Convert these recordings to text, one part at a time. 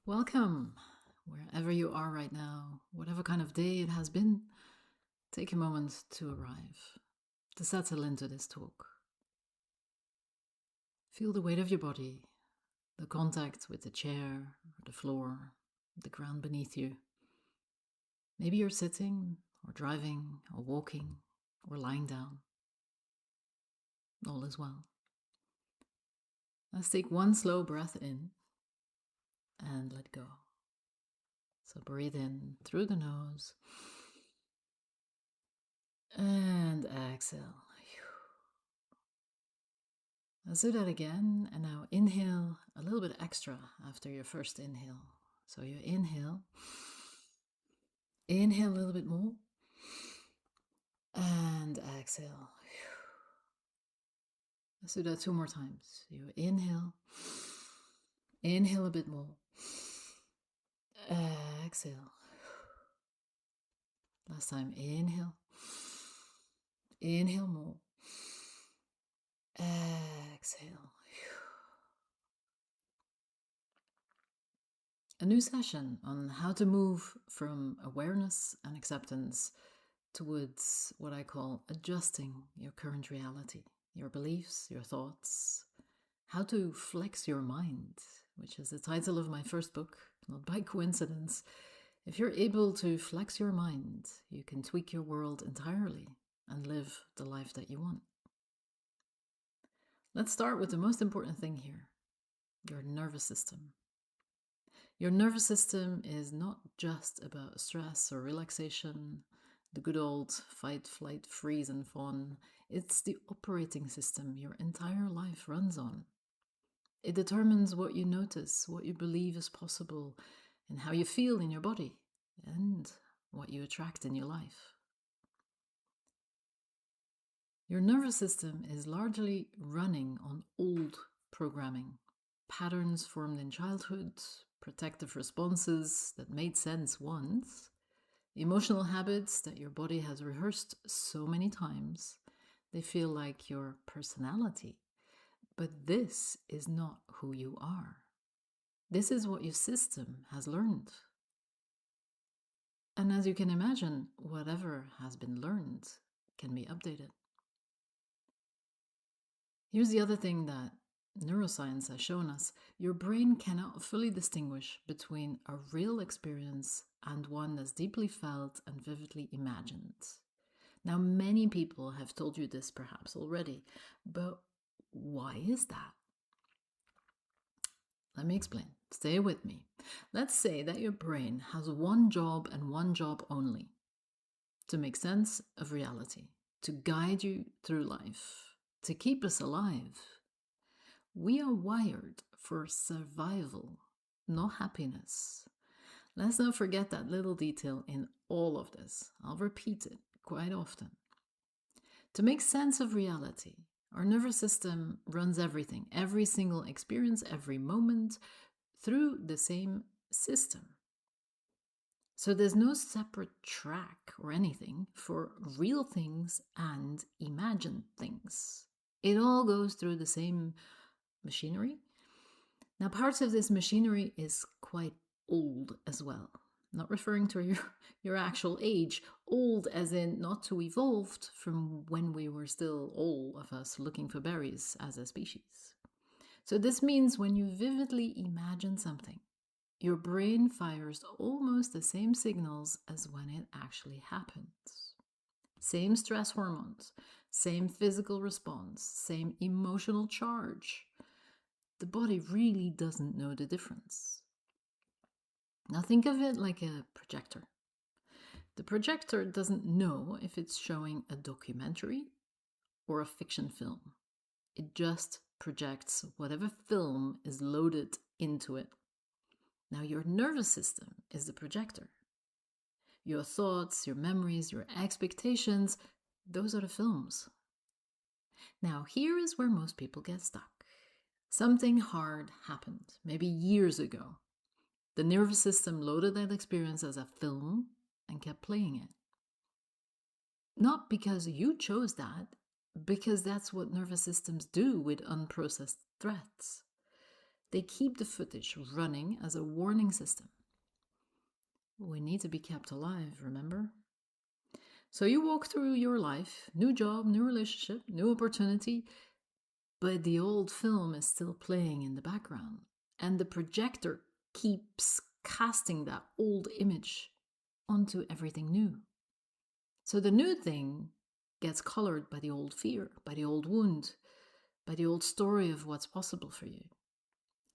Welcome, wherever you are right now, whatever kind of day it has been. Take a moment to arrive, to settle into this talk. Feel the weight of your body, the contact with the chair, or the floor, the ground beneath you. Maybe you're sitting, or driving, or walking, or lying down. All is well. Let's take one slow breath in and let go. So breathe in through the nose and exhale. Let's do that again, and now inhale a little bit extra after your first inhale. So you inhale a little bit more, and exhale. Let's do that 2 more times. You inhale a bit more, exhale. Last time, inhale more, exhale. A new session on how to move from awareness and acceptance towards what I call adjusting your current reality, your beliefs, your thoughts, how to flex your mind, which is the title of my first book, not by coincidence. If you're able to flex your mind, you can tweak your world entirely and live the life that you want. Let's start with the most important thing here, your nervous system. Your nervous system is not just about stress or relaxation, the good old fight, flight, freeze, and fawn. It's the operating system your entire life runs on. It determines what you notice, what you believe is possible, and how you feel in your body, and what you attract in your life. Your nervous system is largely running on old programming, patterns formed in childhood, protective responses that made sense once, emotional habits that your body has rehearsed so many times, they feel like your personality. But this is not who you are. This is what your system has learned. And as you can imagine, whatever has been learned can be updated. Here's the other thing that neuroscience has shown us. Your brain cannot fully distinguish between a real experience and one that's deeply felt and vividly imagined. Now, many people have told you this perhaps already, but why is that? Let me explain. Stay with me. Let's say that your brain has one job and one job only: to make sense of reality, to guide you through life, to keep us alive. We are wired for survival, not happiness. Let's not forget that little detail in all of this. I'll repeat it quite often. To make sense of reality, our nervous system runs everything, every single experience, every moment, through the same system. So there's no separate track or anything for real things and imagined things. It all goes through the same machinery. Now, parts of this machinery is quite old as well. Not referring to your actual age, old as in not too evolved from when we were still, all of us, looking for berries as a species. So this means when you vividly imagine something, your brain fires almost the same signals as when it actually happens. Same stress hormones, same physical response, same emotional charge. The body really doesn't know the difference. Now think of it like a projector. The projector doesn't know if it's showing a documentary or a fiction film. It just projects whatever film is loaded into it. Now your nervous system is the projector. Your thoughts, your memories, your expectations, those are the films. Now here is where most people get stuck. Something hard happened, maybe years ago. The nervous system loaded that experience as a film and kept playing it. Not because you chose that, because that's what nervous systems do with unprocessed threats. They keep the footage running as a warning system. We need to be kept alive, remember? So you walk through your life, new job, new relationship, new opportunity, but the old film is still playing in the background. And the projector keeps casting that old image onto everything new. So the new thing gets colored by the old fear, by the old wound, by the old story of what's possible for you.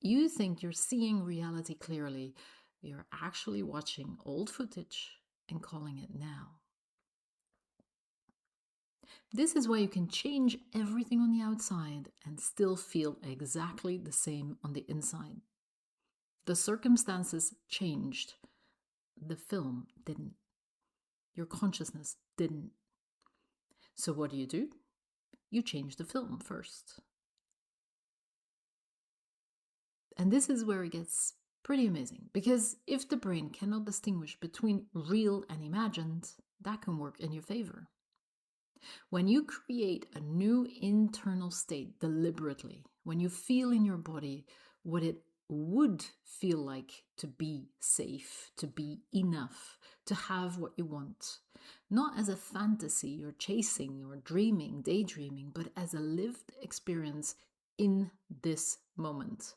You think you're seeing reality clearly. You're actually watching old footage and calling it now. This is why you can change everything on the outside and still feel exactly the same on the inside. The circumstances changed. The film didn't. Your consciousness didn't. So what do? You change the film first. And this is where it gets pretty amazing, because if the brain cannot distinguish between real and imagined, that can work in your favor. When you create a new internal state deliberately, when you feel in your body what it would feel like to be safe, to be enough, to have what you want, not as a fantasy you're chasing or dreaming, daydreaming, but as a lived experience in this moment,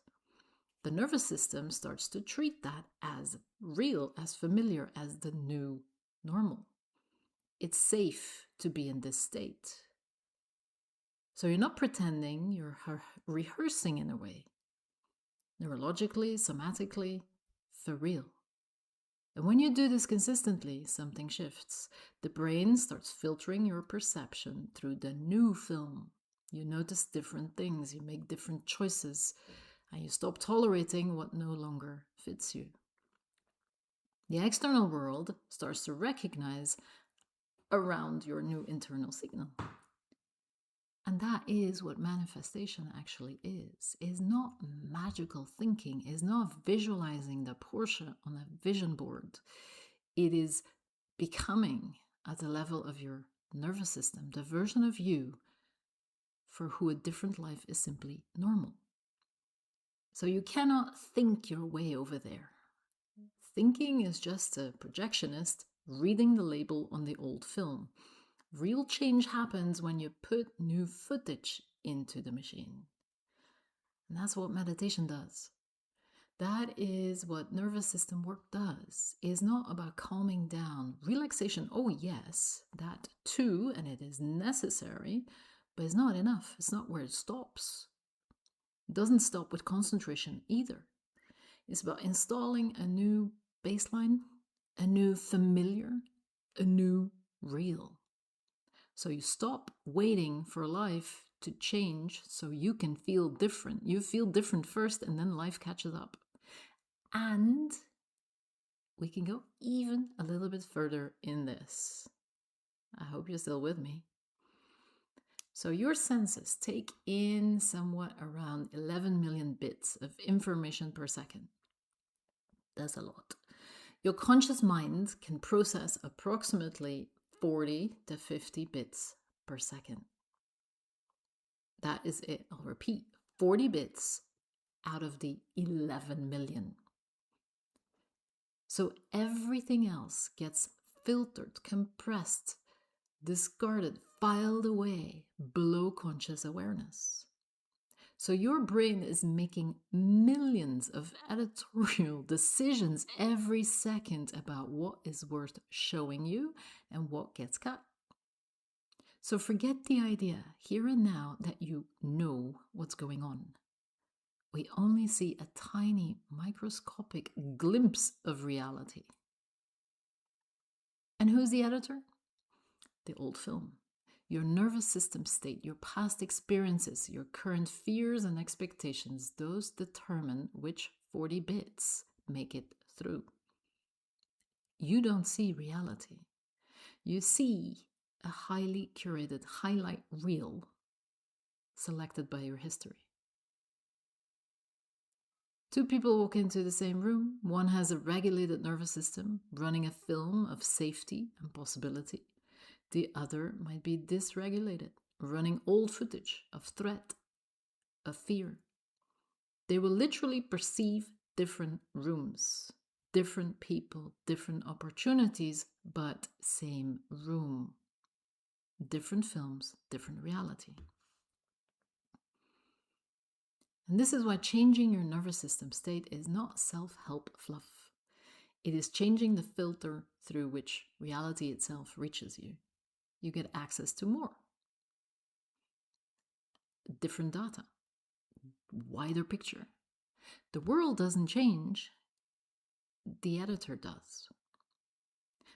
the nervous system starts to treat that as real, as familiar, as the new normal. It's safe to be in this state. So you're not pretending, you're rehearsing in a way. Neurologically, somatically, for real. And when you do this consistently, something shifts. The brain starts filtering your perception through the new film. You notice different things, you make different choices, and you stop tolerating what no longer fits you. The external world starts to recognize around your new internal signal. And that is what manifestation actually is not magical thinking, is not visualizing the Porsche on a vision board. It is becoming at the level of your nervous system, the version of you for who a different life is simply normal. So you cannot think your way over there. Thinking is just a projectionist reading the label on the old film. Real change happens when you put new footage into the machine. And that's what meditation does. That is what nervous system work does. It's not about calming down. Relaxation, oh yes, that too, and it is necessary, but it's not enough. It's not where it stops. It doesn't stop with concentration either. It's about installing a new baseline, a new familiar, a new real. So you stop waiting for life to change so you can feel different. You feel different first, and then life catches up. And we can go even a little bit further in this. I hope you're still with me. So your senses take in somewhat around 11 million bits of information per second. That's a lot. Your conscious mind can process approximately 40 to 50 bits per second. That is it. I'll repeat, 40 bits out of the 11 million. So everything else gets filtered, compressed, discarded, filed away below conscious awareness. So your brain is making millions of editorial decisions every second about what is worth showing you and what gets cut. So forget the idea here and now that you know what's going on. We only see a tiny microscopic glimpse of reality. And who's the editor? The old film. Your nervous system state, your past experiences, your current fears and expectations, those determine which 40 bits make it through. You don't see reality. You see a highly curated highlight reel selected by your history. Two people walk into the same room. One has a regulated nervous system running a film of safety and possibility. The other might be dysregulated, running old footage of threat, of fear. They will literally perceive different rooms, different people, different opportunities, but same room. Different films, different reality. And this is why changing your nervous system state is not self-help fluff. It is changing the filter through which reality itself reaches you. You get access to more. Different data. Wider picture. The world doesn't change. The editor does.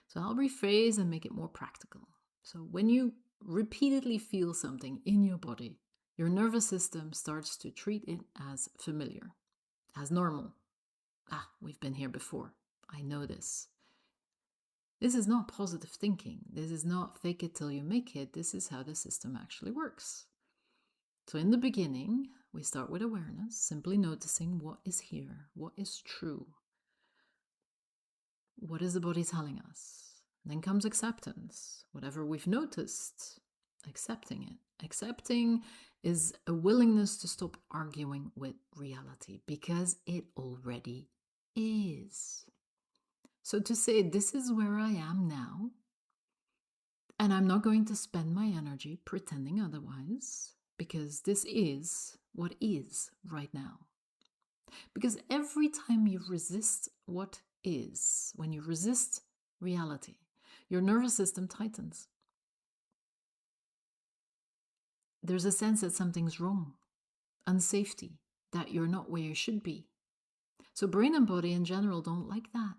So I'll rephrase and make it more practical. So when you repeatedly feel something in your body, your nervous system starts to treat it as familiar, as normal. Ah, we've been here before. I know this. This is not positive thinking. This is not fake it till you make it. This is how the system actually works. So in the beginning, we start with awareness, simply noticing what is here, what is true. What is the body telling us? Then comes acceptance. Whatever we've noticed, accepting it. Accepting is a willingness to stop arguing with reality because it already is. So to say, this is where I am now, and I'm not going to spend my energy pretending otherwise, because this is what is right now. Because every time you resist what is, when you resist reality, your nervous system tightens. There's a sense that something's wrong, unsafety, that you're not where you should be. So brain and body in general don't like that.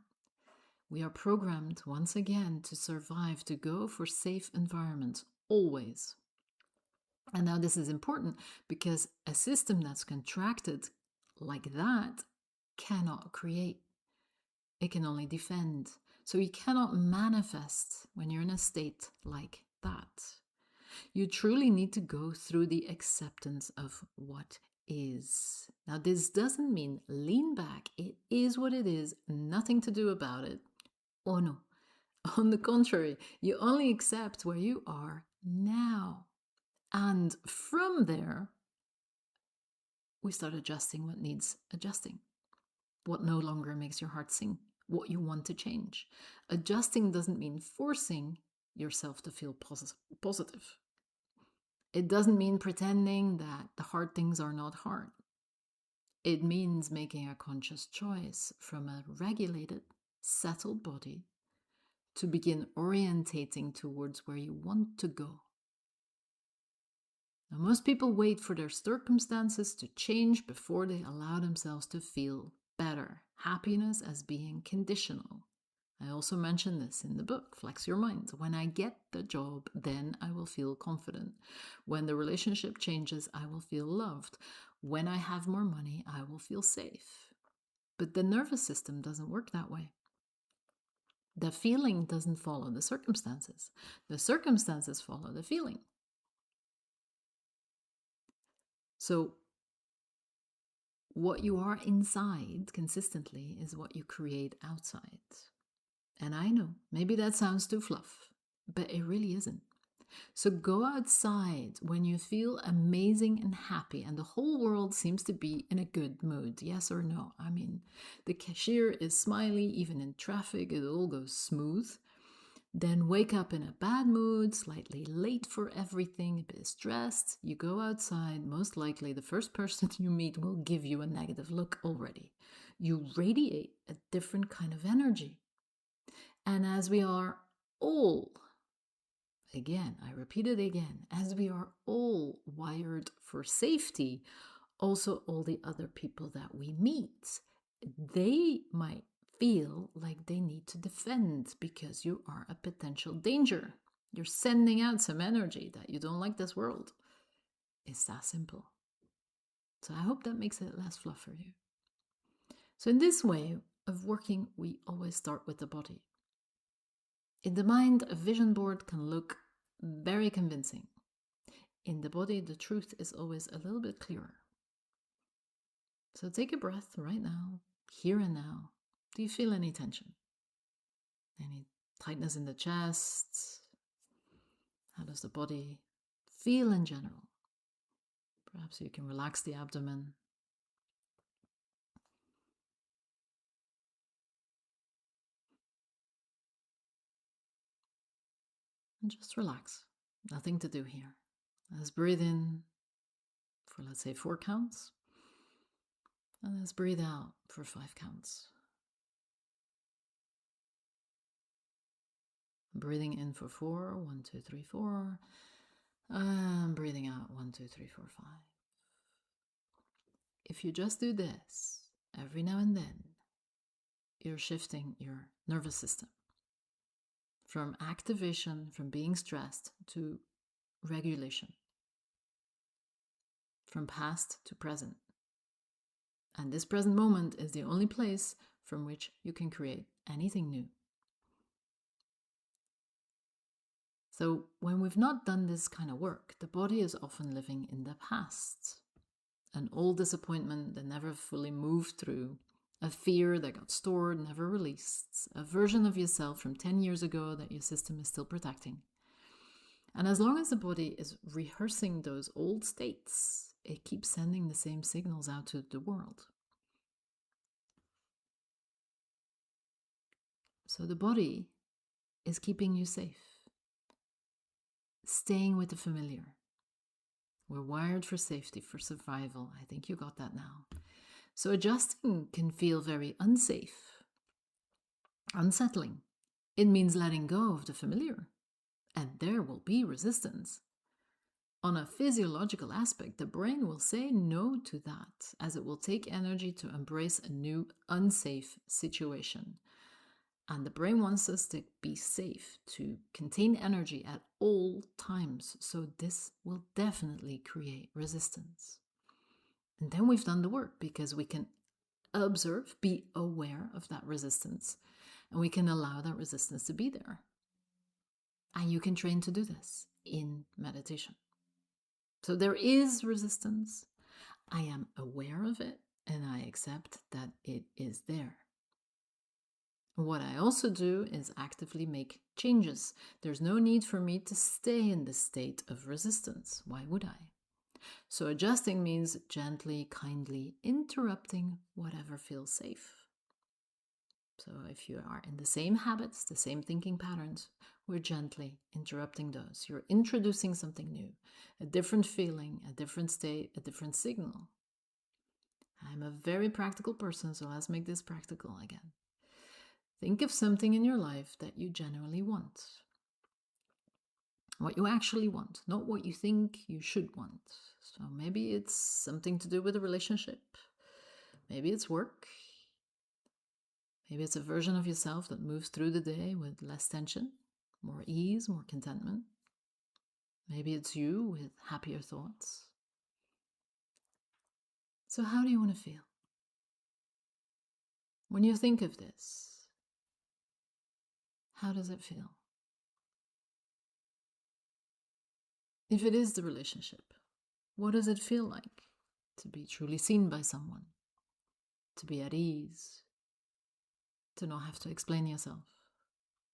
We are programmed once again to survive, to go for safe environments, always. And now this is important because a system that's contracted like that cannot create. It can only defend. So you cannot manifest when you're in a state like that. You truly need to go through the acceptance of what is. Now, this doesn't mean lean back. It is what it is, nothing to do about it. Oh no. On the contrary, you only accept where you are now. And from there, we start adjusting what needs adjusting, what no longer makes your heart sing, what you want to change. Adjusting doesn't mean forcing yourself to feel positive. It doesn't mean pretending that the hard things are not hard. It means making a conscious choice from a regulated, settled body to begin orientating towards where you want to go. Now, most people wait for their circumstances to change before they allow themselves to feel better. Happiness as being conditional. I also mention this in the book, Flex Your Mind. When I get the job, then I will feel confident. When the relationship changes, I will feel loved. When I have more money, I will feel safe. But the nervous system doesn't work that way. The feeling doesn't follow the circumstances. The circumstances follow the feeling. So what you are inside consistently is what you create outside. And I know, maybe that sounds too fluff, but it really isn't. So go outside when you feel amazing and happy and the whole world seems to be in a good mood. Yes or no? I mean, the cashier is smiley, even in traffic, it all goes smooth. Then wake up in a bad mood, slightly late for everything, a bit stressed. You go outside, most likely the first person you meet will give you a negative look already. You radiate a different kind of energy. And as we are all, again, I repeat it again, as we are all wired for safety, also all the other people that we meet, they might feel like they need to defend because you are a potential danger. You're sending out some energy that you don't like this world. It's that simple. So I hope that makes it less fluff for you. So in this way of working, we always start with the body. In the mind, a vision board can look very convincing. In the body, the truth is always a little bit clearer. So take a breath right now, here and now. Do you feel any tension? Any tightness in the chest? How does the body feel in general? Perhaps you can relax the abdomen. And just relax. Nothing to do here. Let's breathe in for, let's say, 4 counts. And let's breathe out for 5 counts. Breathing in for 4, 1, 2, 3, 4. And breathing out 1, 2, 3, 4, 5. If you just do this every now and then, you're shifting your nervous system from activation, from being stressed, to regulation, from past to present. And this present moment is the only place from which you can create anything new. So when we've not done this kind of work, the body is often living in the past. An old disappointment that never fully moved through, a fear that got stored, never released, a version of yourself from 10 years ago that your system is still protecting. And as long as the body is rehearsing those old states, it keeps sending the same signals out to the world. So the body is keeping you safe, staying with the familiar. We're wired for safety, for survival. I think you got that now. So adjusting can feel very unsafe, unsettling. It means letting go of the familiar, and there will be resistance. On a physiological aspect, the brain will say no to that, as it will take energy to embrace a new, unsafe situation. And the brain wants us to be safe, to contain energy at all times. So this will definitely create resistance. And then we've done the work, because we can observe, be aware of that resistance, and we can allow that resistance to be there. And you can train to do this in meditation. So there is resistance. I am aware of it, and I accept that it is there. What I also do is actively make changes. There's no need for me to stay in this state of resistance. Why would I? So adjusting means gently, kindly interrupting whatever feels safe. So if you are in the same habits, the same thinking patterns, we're gently interrupting those. You're introducing something new, a different feeling, a different state, a different signal. I'm a very practical person, so let's make this practical again. Think of something in your life that you genuinely want. What you actually want, not what you think you should want. So maybe it's something to do with a relationship. Maybe it's work. Maybe it's a version of yourself that moves through the day with less tension, more ease, more contentment. Maybe it's you with happier thoughts. So how do you want to feel? When you think of this, how does it feel? If it is the relationship, what does it feel like to be truly seen by someone? To be at ease? To not have to explain yourself?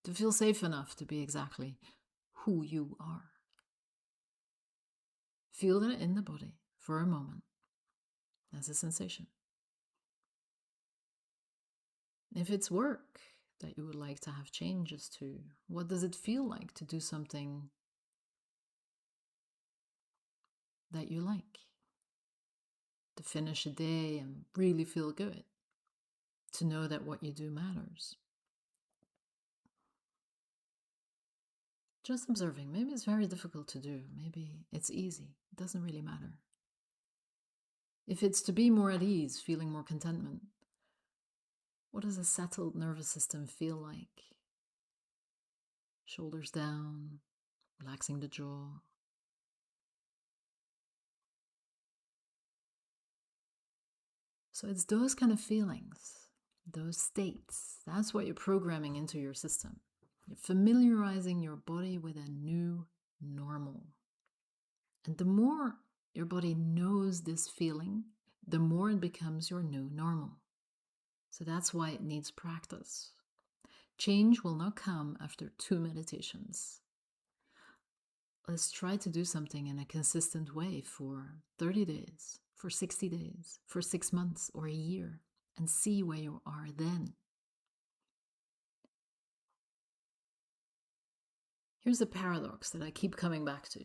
To feel safe enough to be exactly who you are? Feel that in the body for a moment as a sensation. If it's work that you would like to have changes to, what does it feel like to do something that you like? To finish a day and really feel good? To know that what you do matters? Just observing. Maybe it's very difficult to do. Maybe it's easy. It doesn't really matter. If it's to be more at ease, feeling more contentment, what does a settled nervous system feel like? Shoulders down, relaxing the jaw. So it's those kind of feelings, those states. That's what you're programming into your system. You're familiarizing your body with a new normal. And the more your body knows this feeling, the more it becomes your new normal. So that's why it needs practice. Change will not come after 2 meditations. Let's try to do something in a consistent way for 30 days, for 60 days, for 6 months or a year, and see where you are then. Here's the paradox that I keep coming back to.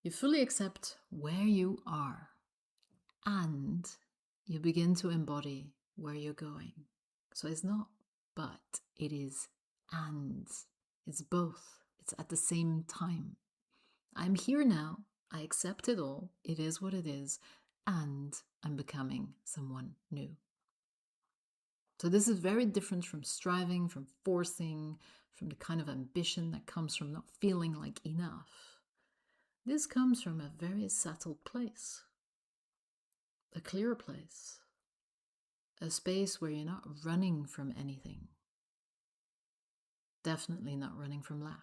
You fully accept where you are, and you begin to embody where you're going. So it's not but, it is and. It's both. It's at the same time. I'm here now. I accept it all. It is what it is. And I'm becoming someone new. So this is very different from striving, from forcing, from the kind of ambition that comes from not feeling like enough. This comes from a very settled place, a clear place, a space where you're not running from anything. Definitely not running from lack.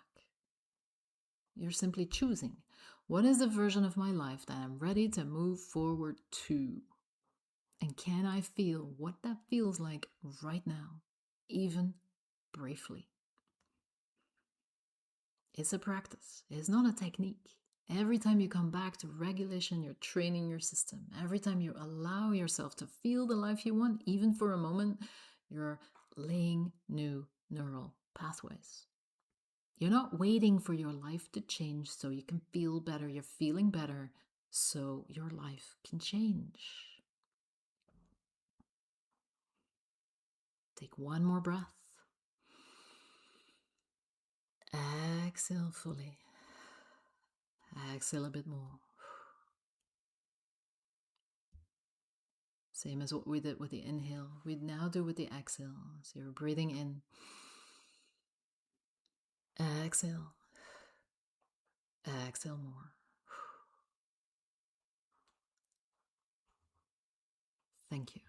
You're simply choosing, what is the version of my life that I'm ready to move forward to? And can I feel what that feels like right now, even briefly? It's a practice, it's not a technique. Every time you come back to regulation, you're training your system. Every time you allow yourself to feel the life you want, even for a moment, you're laying new neural pathways. You're not waiting for your life to change so you can feel better. You're feeling better so your life can change. Take one more breath. Exhale fully. Exhale a bit more. Same as what we did with the inhale, we now do with the exhale. So you're breathing in. Exhale. Exhale more. Thank you.